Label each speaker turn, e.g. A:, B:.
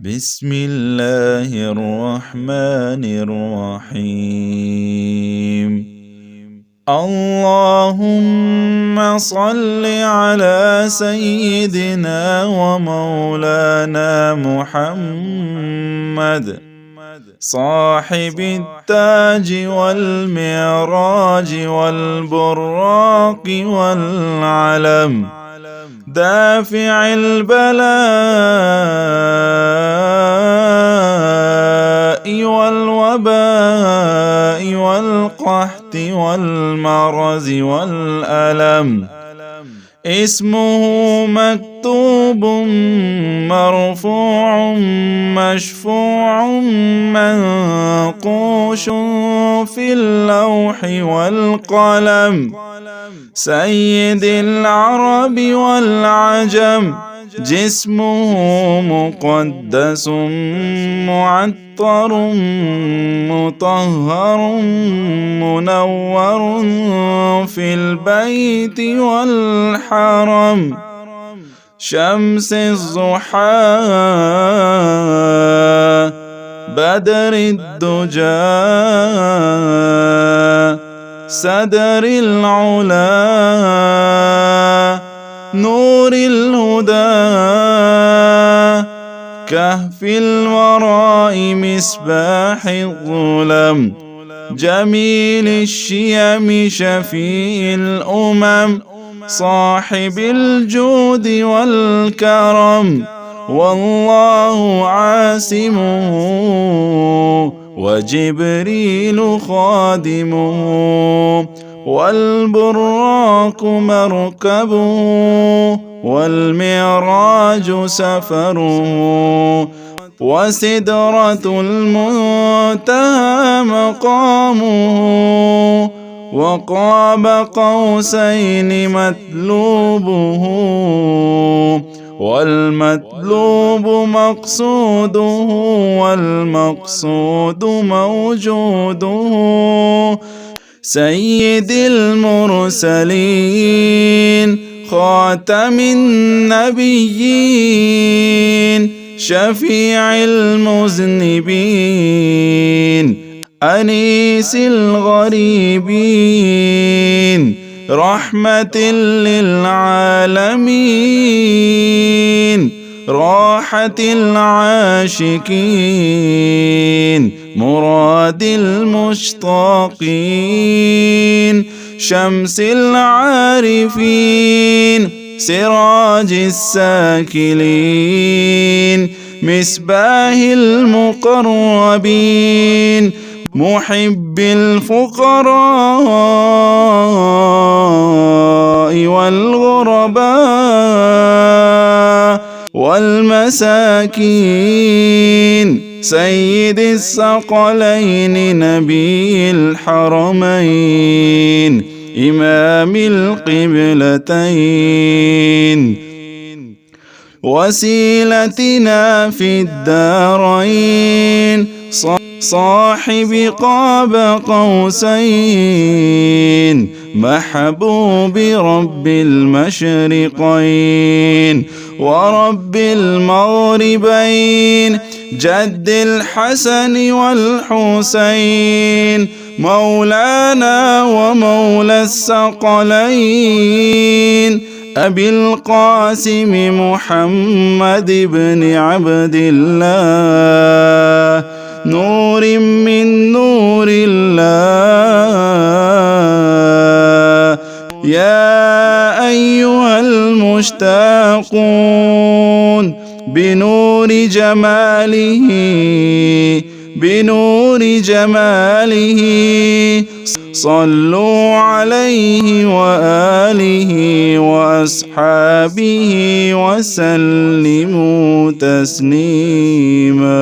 A: بسم الله الرحمن الرحيم. اللهم صل على سيدنا ومولانا محمد صاحب التاج والمعراج والبراق والعلم، دافع البلاء والوباء والقحط والمرض والألم. اسمه مكتوب مرفوع مشفوع منقوش في اللوح والقلم، سيد العرب والعجم. جسمه مقدس معطر مطهر منور في البيت والحرم، شمس الضحى بدر الدجى صدر العلا نور الهدى، كهف الوراء مصباح الظلم، جميل الشيم شفيع الأمم، صاحب الجود والكرم. والله عاصمه وجبريل خادمه، والبراق مركبه والمعراج سفره، وسدرة المنتهى مقامه، وقاب قوسين مطلوبه، والمطلوب مقصوده والمقصود موجوده. سيد المرسلين خاتم النبيين، شفيع المذنبين أنيس الغريبين، رحمة للعالمين، راحة العاشقين، مراد المشتاقين، شمس العارفين، سراج الساكلين، مصباح المقربين، محب الفقراء والغرباء والمساكين، سيد الثقلين نبي الحرمين، إمام القبلتين، وسيلتنا في الدارين، صاحب قاب قوسين، محبوب رب المشرقين ورب المغربين، جد الحسن والحسين، مولانا ومولى الثقلين، أبي القاسم محمد بن عبد الله، نور من نور الله. يا أيها المشتاقون بنور جماله، بنور جماله، صلوا عليه وآله وأصحابه وسلموا تسليما.